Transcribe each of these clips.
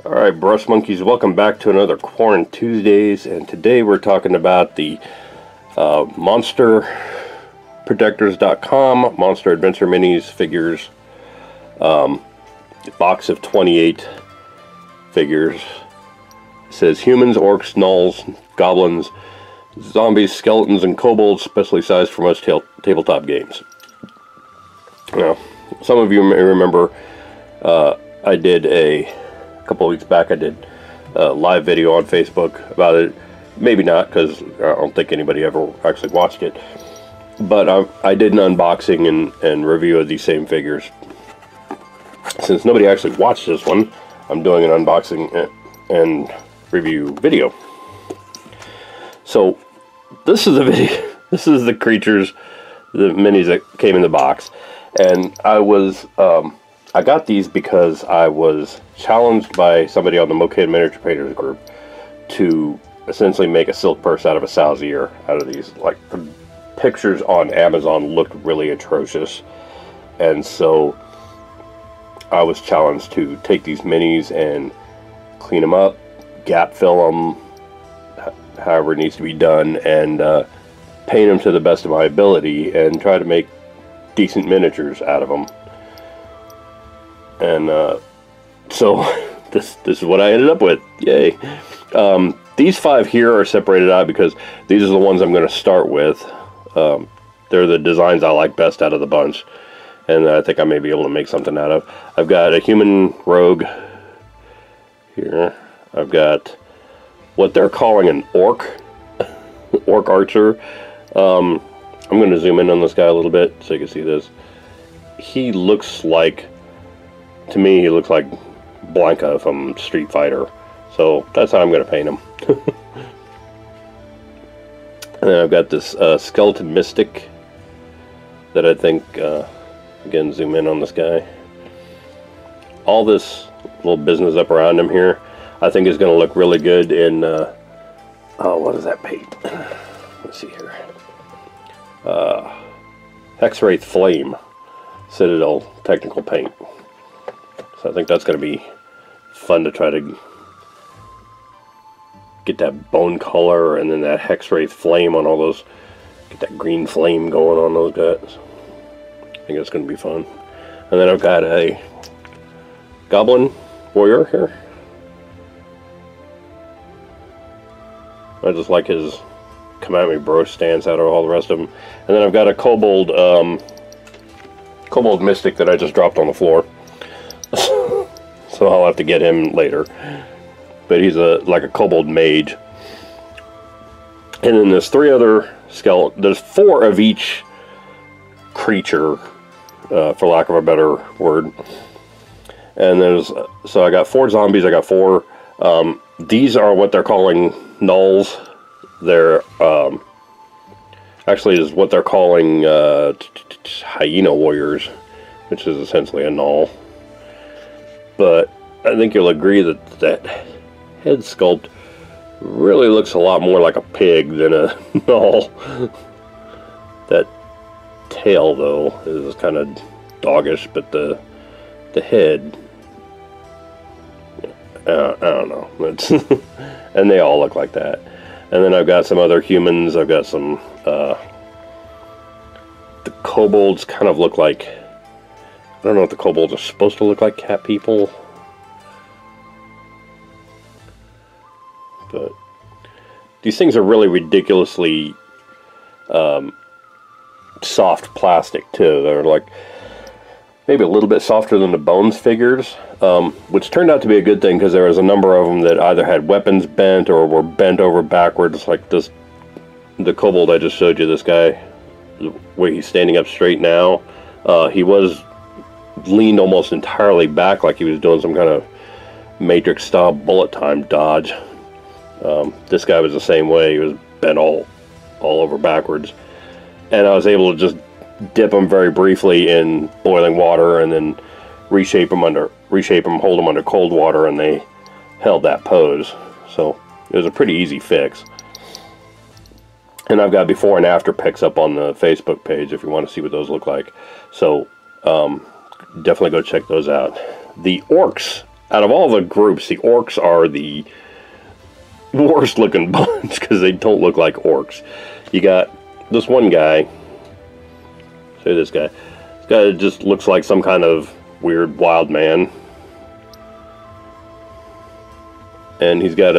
Alright, Brush Monkeys, welcome back to another Quarantine Tuesdays, and today we're talking about the MonsterProtectors.com Monster Adventure Minis figures, box of 28 figures. It says humans, orcs, gnolls, goblins, zombies, skeletons, and kobolds, specially sized for most tabletop games. Now, some of you may remember I did a couple of weeks back, I did a live video on Facebook about it. Maybe not, because I don't think anybody ever actually watched it. But I did an unboxing and review of these same figures. Since nobody actually watched this one, I'm doing an unboxing and review video. So this is the video. This is the creatures, the minis that came in the box, and I got these because I was challenged by somebody on the Mochaed Miniature Painters group to essentially make a silk purse out of a sow's ear out of these. Like, the pictures on Amazon looked really atrocious, and so I was challenged to take these minis and clean them up, gap fill them, however it needs to be done, and paint them to the best of my ability and try to make decent miniatures out of them. And so this is what I ended up with. Yay. These 5 here are separated out because these are the ones I'm going to start with. They're the designs I like best out of the bunch, and I think I may be able to make something out of. I've got a human rogue here. I've got what they're calling an orc archer. I'm going to zoom in on this guy a little bit so you can see this. He looks like, to me, he looks like Blanca from Street Fighter. So that's how I'm going to paint him. And then I've got this skeleton mystic that I think, again, zoom in on this guy. All this little business up around him here, I think is going to look really good in, oh, what is that paint? Let's see here. Hexwraith Flame Citadel Technical Paint. So I think that's going to be fun to try to get that bone color and then that Hexwraith Flame on all those. Get that green flame going on those guys. I think it's going to be fun. And then I've got a Goblin Warrior here. I just like his come at me bro stance out of all the rest of them. And then I've got a Kobold Mystic that I just dropped on the floor. So I'll have to get him later. But he's like a kobold mage. And then there's 3 other skeletons. There's 4 of each creature, for lack of a better word. And so I got 4 zombies. I got 4. These are what they're calling gnolls. They're actually is what they're calling hyena warriors, which is essentially a gnoll. But I think you'll agree that that head sculpt really looks a lot more like a pig than a gnoll. That tail, though, is kind of doggish, but the head, I don't know. It's and they all look like that. And then I've got some other humans. I've got some, the kobolds kind of look like, I don't know if the kobolds are supposed to look like cat people. But these things are really ridiculously soft plastic too. They're like maybe a little bit softer than the Bones figures, which turned out to be a good thing because there was a number of them that either had weapons bent or were bent over backwards, like this. The kobold I just showed you, this guy, the way he's standing up straight now, he was leaned almost entirely back like he was doing some kind of Matrix style bullet time dodge. This guy was the same way. He was bent all over backwards, and I was able to just dip him very briefly in boiling water and then reshape him, hold them under cold water, and they held that pose. So it was a pretty easy fix. And I've got before and after pics up on the Facebook page if you want to see what those look like. So definitely go check those out. The orcs out of all the groups, the orcs are the worst looking bunch because they don't look like orcs. You got this one guy. Say this guy. This guy just looks like some kind of weird wild man. And he's got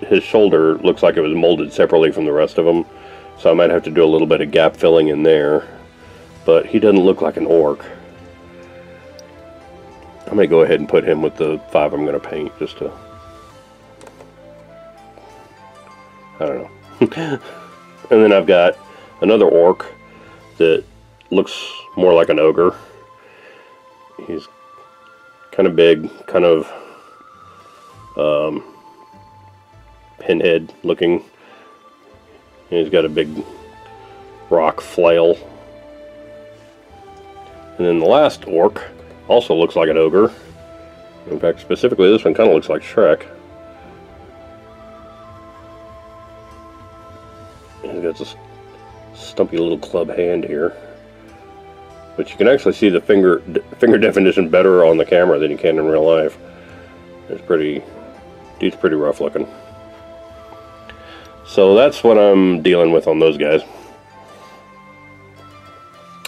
his shoulder looks like it was molded separately from the rest of them. So I might have to do a little bit of gap filling in there. But he doesn't look like an orc. I may go ahead and put him with the 5 I'm going to paint just to... I don't know. And then I've got another orc that looks more like an ogre. He's kind of big, kind of pinhead looking. And he's got a big rock flail. And then the last orc also looks like an ogre. In fact, specifically this one kind of looks like Shrek. He's got this stumpy little club hand here. But you can actually see the finger definition better on the camera than you can in real life. It's pretty, dude's pretty rough looking. So that's what I'm dealing with on those guys.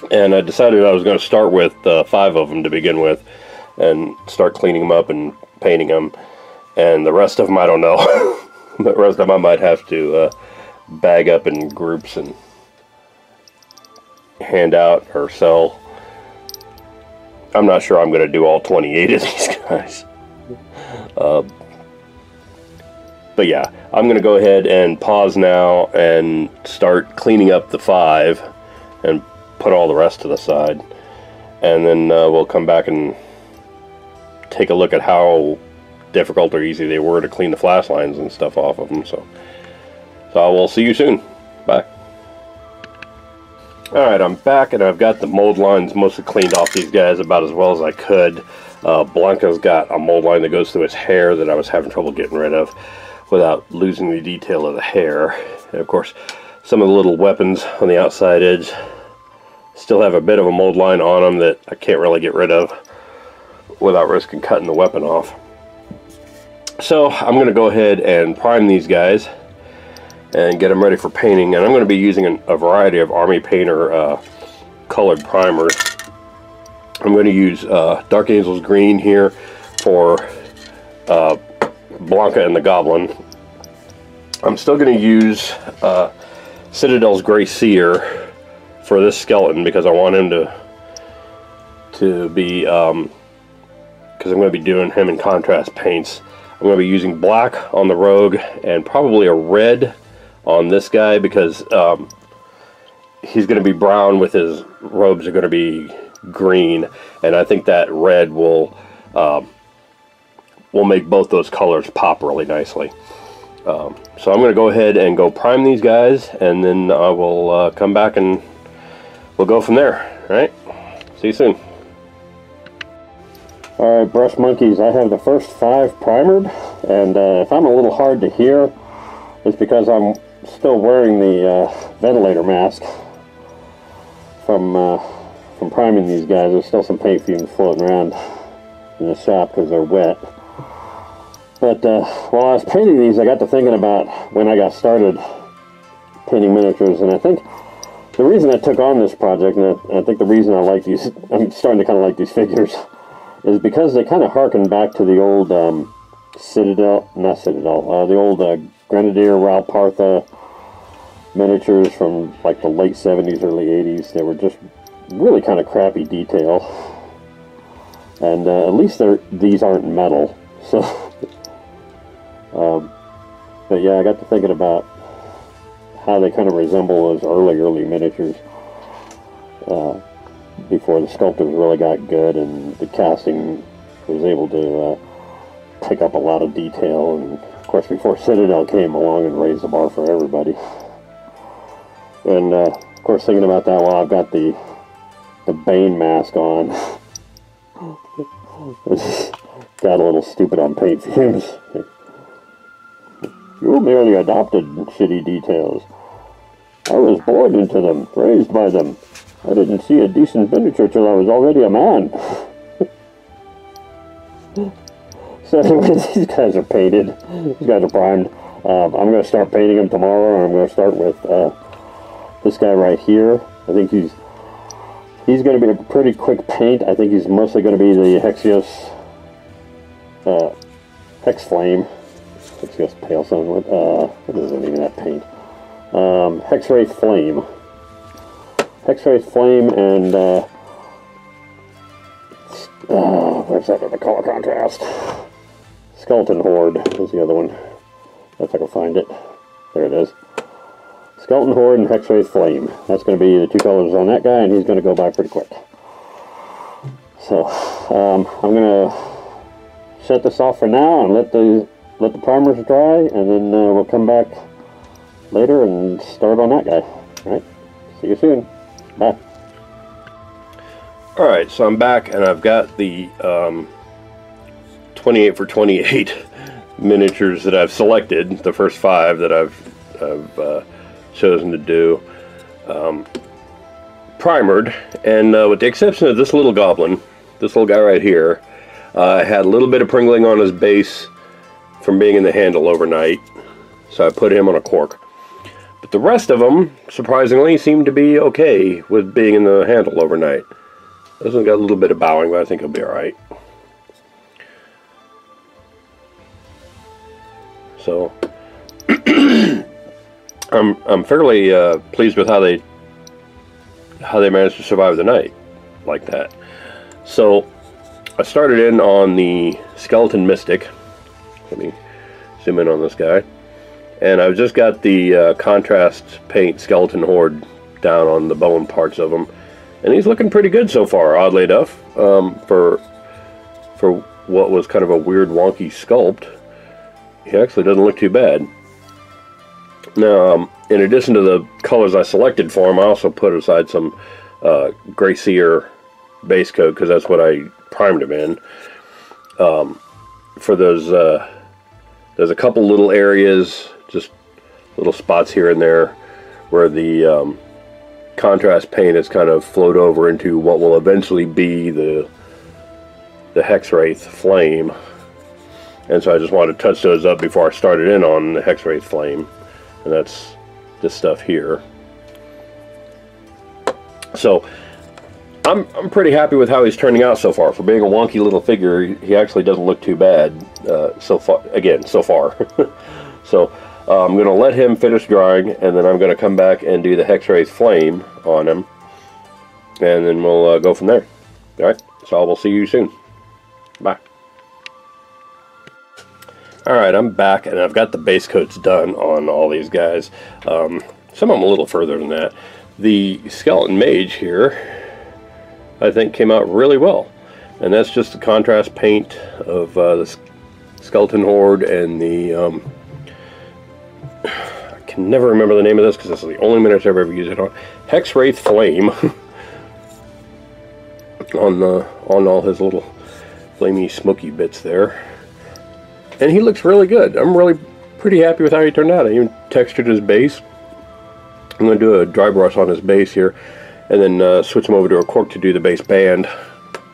And I decided I was going to start with 5 of them to begin with, and start cleaning them up and painting them. And the rest of them, I don't know. The rest of them I might have to bag up in groups and hand out or sell. I'm not sure I'm going to do all 28 of these guys. But yeah, I'm going to go ahead and pause now and start cleaning up the 5 and put all the rest to the side. And then we'll come back and take a look at how difficult or easy they were to clean the flash lines and stuff off of them. So I will see you soon. Bye. Alright, I'm back and I've got the mold lines mostly cleaned off these guys about as well as I could. Blanca's got a mold line that goes through his hair that I was having trouble getting rid of without losing the detail of the hair. And of course, some of the little weapons on the outside edge still have a bit of a mold line on them that I can't really get rid of without risking cutting the weapon off. So I'm going to go ahead and prime these guys and get them ready for painting. And I'm going to be using a variety of Army Painter colored primers. I'm going to use Dark Angel's Green here for Blanca and the Goblin. I'm still going to use Citadel's Gray Seer for this skeleton because I want him to be, because I'm going to be doing him in contrast paints. I'm going to be using black on the rogue and probably a red on this guy because he's going to be brown with his robes are going to be green, and I think that red will make both those colors pop really nicely. So I'm going to go ahead and go prime these guys, and then I will come back and we'll go from there. All right, see you soon. Alright, brush monkeys, I have the first 5 primered, and if I'm a little hard to hear, it's because I'm still wearing the ventilator mask from priming these guys. There's still some paint fumes floating around in the shop because they're wet. But while I was painting these, I got to thinking about when I got started painting miniatures, and I think the reason I took on this project, and I think the reason I like these, I'm starting to kind of like these figures, is because they kind of harken back to the old the old Grenadier Ral Partha miniatures from like the late 70s, early 80s. They were just really kind of crappy detail. And at least these aren't metal. So, but yeah, I got to thinking about how they kind of resemble those early miniatures. Before the sculptors really got good and the casting was able to pick up a lot of detail, and of course before Citadel came along and raised the bar for everybody. And of course, thinking about that while I've got the Bane mask on, got a little stupid on paint fumes. You merely adopted shitty details. I was born into them, raised by them. I didn't see a decent miniature till I was already a man. So anyway, these guys are painted. These guys are primed. I'm going to start painting them tomorrow, and I'm going to start with this guy right here. I think he's going to be a pretty quick paint. I think he's mostly going to be the Hexios Hex Flame. Hexios Pale Sun. What is the name of that paint? Hexwraith Flame. Hexwraith Flame and where's that other color contrast? Skeleton Horde is the other one. If I can find it. There it is. Skeleton Horde and Hexwraith Flame. That's going to be the two colors on that guy, and he's going to go by pretty quick. So, I'm going to shut this off for now and let the primers dry, and then we'll come back later and start on that guy. Alright, see you soon. Bye. Alright, so I'm back, and I've got the 28 for 28 miniatures that I've selected, the first 5 that I've chosen to do, primered, and with the exception of this little goblin, this little guy right here, had a little bit of pringling on his base from being in the handle overnight, so I put him on a cork. But the rest of them, surprisingly, seem to be okay with being in the handle overnight. This one got a little bit of bowing, but I think he'll be alright. So, I'm fairly pleased with how they managed to survive the night like that. So, I started in on the Skeleton Mystic. Let me zoom in on this guy. And I've just got the contrast paint Skeleton Horde down on the bone parts of him. And he's looking pretty good so far, oddly enough, for what was kind of a weird, wonky sculpt. He actually doesn't look too bad. Now, in addition to the colors I selected for him, I also put aside some Gray Seer base coat, because that's what I primed him in. For those, there's a couple little areas, just little spots here and there, where the contrast paint has kind of flowed over into what will eventually be the Hexwraith Flame. And so I just wanted to touch those up before I started in on the Hexwraith Flame. And that's this stuff here. So, I'm pretty happy with how he's turning out so far. For being a wonky little figure, he actually doesn't look too bad so far. Again, so far. So, I'm going to let him finish drying, and then I'm going to come back and do the Hexwraith Flame on him. And then we'll go from there. Alright, so I will see you soon. Bye. Alright, I'm back, and I've got the base coats done on all these guys. Some of them a little further than that. The Skeleton Mage here, I think, came out really well. And that's just the contrast paint of the Skeleton Horde and the... I can never remember the name of this because this is the only miniature I've ever used it on. Hexwraith Flame. on all his little flamey, smoky bits there. And he looks really good. I'm really pretty happy with how he turned out. I even textured his base. I'm going to do a dry brush on his base here, and then switch him over to a cork to do the base band,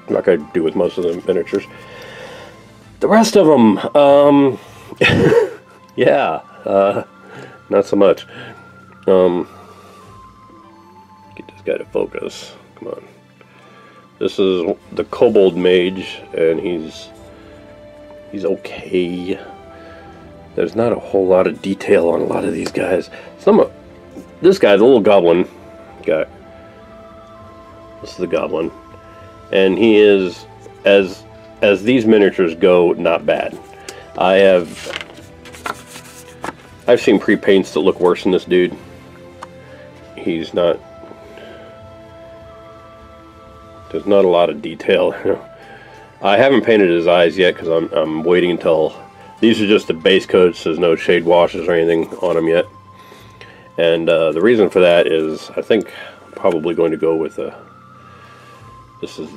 like I do with most of the miniatures. The rest of them, yeah, not so much. Get this guy to focus. Come on. This is the Kobold Mage, and he's okay. There's not a whole lot of detail on a lot of these guys. This guy, the little goblin guy. This is the goblin, and he is, as these miniatures go, not bad. I've seen pre-paints that look worse than this dude. He's not. There's not a lot of detail. I haven't painted his eyes yet because I'm waiting until... These are just the base coats. There's no shade washes or anything on them yet. And the reason for that is I think I'm probably going to go with this is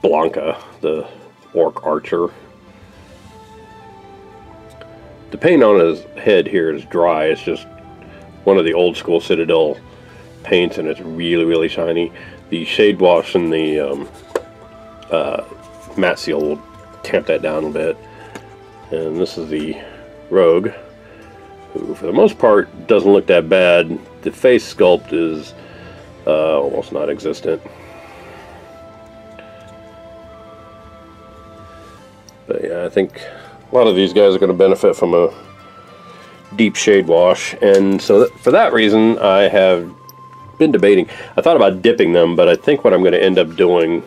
Blanca, the Orc Archer. The paint on his head here is dry. It's just one of the old school Citadel paints, and it's really, really shiny. The shade wash and the matte seal will tamp that down a bit. And this is the Rogue, who for the most part doesn't look that bad. The face sculpt is almost non-existent. But yeah, I think a lot of these guys are going to benefit from a deep shade wash, and so for that reason I have been debating. I thought about dipping them, but I think what I'm going to end up doing,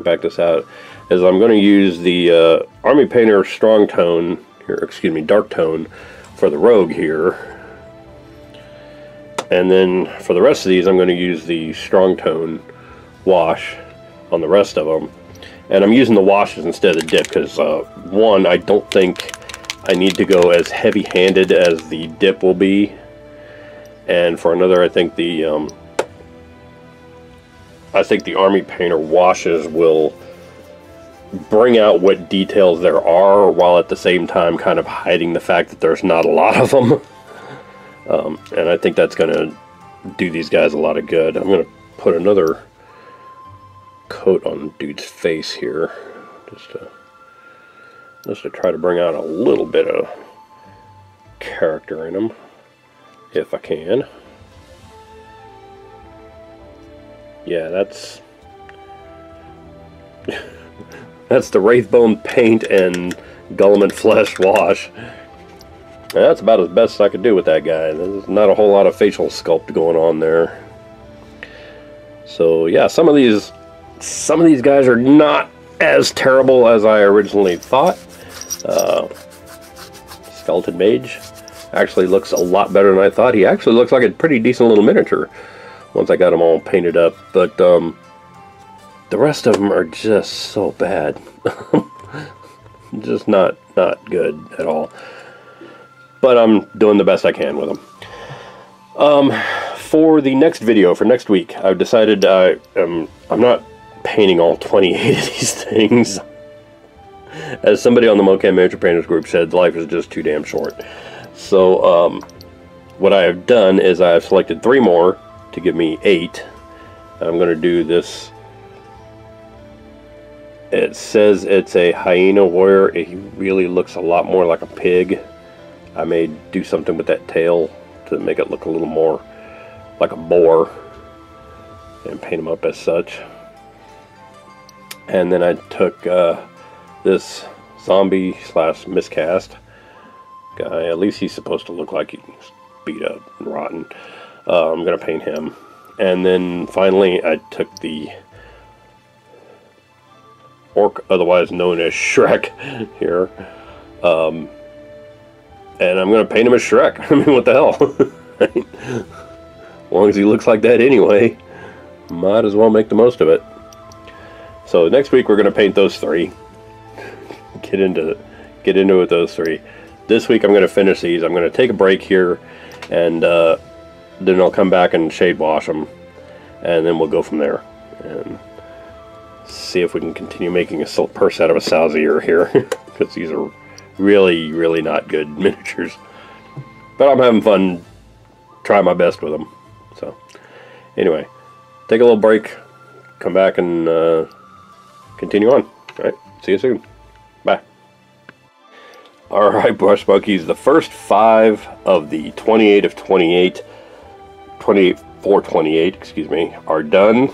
back this out, is I'm going to use the Army Painter Strong Tone, or excuse me, Dark Tone for the Rogue here, and then for the rest of these I'm going to use the Strong Tone wash on the rest of them. And I'm using the washes instead of the dip because, one, I don't think I need to go as heavy-handed as the dip will be. And for another, I think the Army Painter washes will bring out what details there are, while at the same time kind of hiding the fact that there's not a lot of them. And I think that's going to do these guys a lot of good. I'm going to put another coat on dude's face here, just to try to bring out a little bit of character in him, if I can. Yeah, that's that's the Wraithbone paint and Guilliman flesh wash. And that's about as best I could do with that guy. There's not a whole lot of facial sculpt going on there. So yeah, some of these guys are not as terrible as I originally thought. Skeleton Mage actually looks a lot better than I thought. He actually looks like a pretty decent little miniature once I got them all painted up, but the rest of them are just so bad. Just not good at all. But I'm doing the best I can with them. For the next video, for next week, I've decided I'm not painting all 28 of these things. As somebody on the Mocam Miniature Painters group said, life is just too damn short. So what I have done is I've selected 3 more to give me 8. I'm going to do this. It says it's a hyena warrior. It really looks a lot more like a pig. I may do something with that tail to make it look a little more like a boar and paint him up as such. And then I took this zombie / miscast guy. At least he's supposed to look like he's beat up and rotten. I'm going to paint him. And then finally I took the orc, otherwise known as Shrek, here. And I'm going to paint him as Shrek. I mean, what the hell? As long as he looks like that anyway, might as well make the most of it. So next week we're going to paint those 3. Get into it with those 3. This week I'm going to finish these. I'm going to take a break here, and then I'll come back and shade wash them, and then we'll go from there and see if we can continue making a silk purse out of a sow's ear here, because these are really, really not good miniatures. But I'm having fun trying my best with them. So anyway, take a little break, come back and continue on. Alright, see you soon. Bye. Alright, Brush Monkeys, the first 5 of the 28 of 28, 28 for 28, excuse me, are done,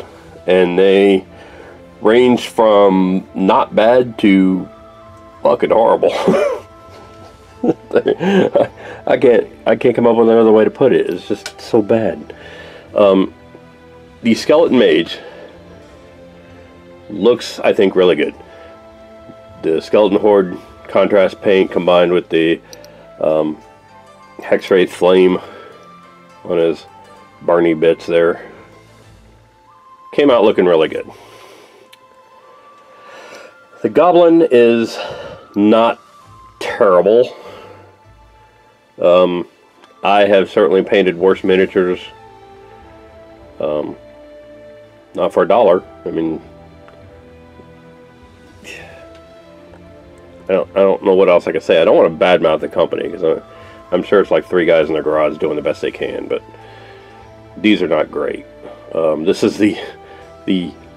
and they range from not bad to fucking horrible. I can't come up with another way to put it. It's just so bad. The Skeleton Mage looks, I think, really good. The Skeleton Horde contrast paint combined with the Hexwraith Flame on his Barney bits there came out looking really good. The Goblin is not terrible. I have certainly painted worse miniatures. Not for $1. I mean, I don't know what else I can say. I don't want to badmouth the company, because I'm sure it's like 3 guys in their garage doing the best they can, but these are not great. This is the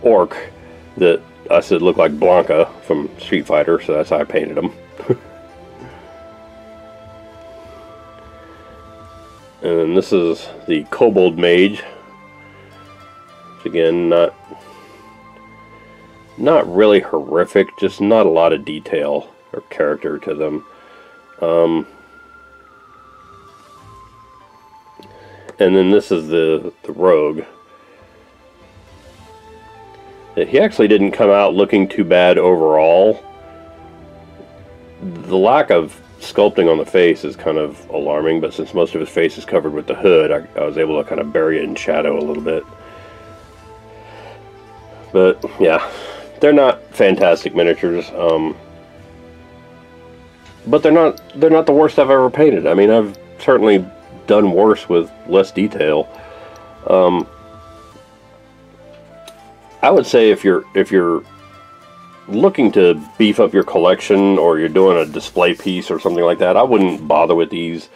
orc that I said looked like Blanca from Street Fighter, so that's how I painted him. And this is the Kobold Mage. Which again, not really horrific, just not a lot of detail or character to them. And then this is the Rogue. He actually didn't come out looking too bad overall. The lack of sculpting on the face is kind of alarming, but since most of his face is covered with the hood, I was able to kind of bury it in shadow a little bit. But yeah, they're not fantastic miniatures, but they're not the worst I've ever painted. I mean, I've certainly done worse with less detail. I would say if you're looking to beef up your collection, or you're doing a display piece or something like that, I wouldn't bother with these,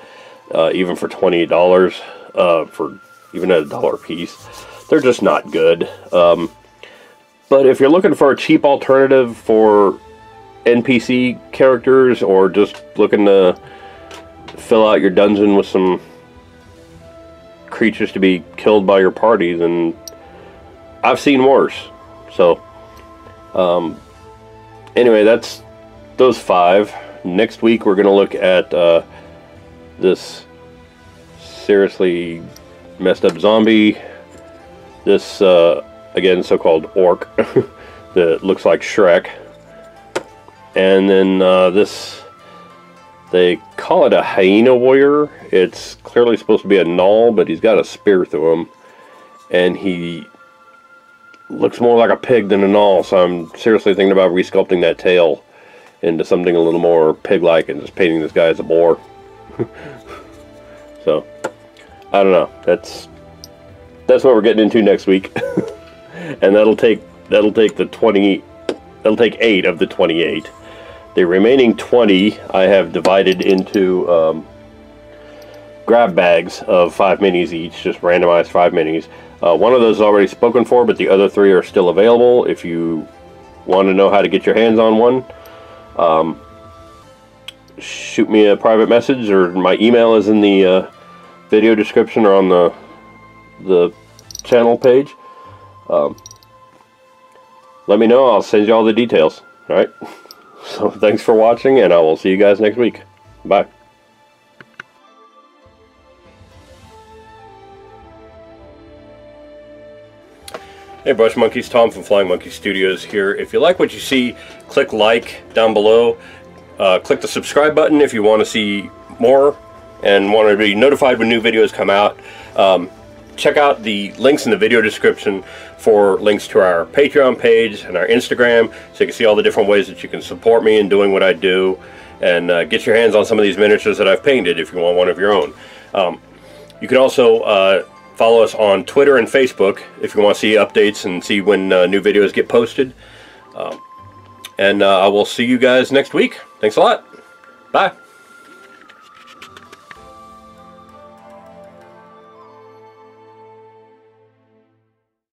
even for $28, for even at $1 a piece. They're just not good. But if you're looking for a cheap alternative for NPC characters, or just looking to fill out your dungeon with some creatures to be killed by your party, then I've seen worse. So, anyway, that's those 5. Next week we're going to look at this seriously messed up zombie. This, again, so-called orc that looks like Shrek. And then this, they call it a hyena warrior. It's clearly supposed to be a gnoll, but he's got a spear through him. And he looks more like a pig than a gnoll, so I'm seriously thinking about resculpting that tail into something a little more pig-like and just painting this guy as a boar. So, I don't know. That's what we're getting into next week. And that'll take 8 of the 28. The remaining 20 I have divided into grab bags of 5 minis each, just randomized 5 minis. One of those is already spoken for, but the other 3 are still available. If you want to know how to get your hands on one, shoot me a private message, or my email is in the video description or on the channel page. Let me know. I'll send you all the details. Alright? So thanks for watching, and I will see you guys next week. Bye. Hey Brush Monkeys, Tom from Flying Monkey Studios here. If you like what you see, click like down below. Click the subscribe button if you want to see more and want to be notified when new videos come out. Check out the links in the video description for links to our Patreon page and our Instagram, so you can see all the different ways that you can support me in doing what I do, and get your hands on some of these miniatures that I've painted if you want one of your own. You can also follow us on Twitter and Facebook if you want to see updates and see when new videos get posted. And I will see you guys next week. Thanks a lot. Bye.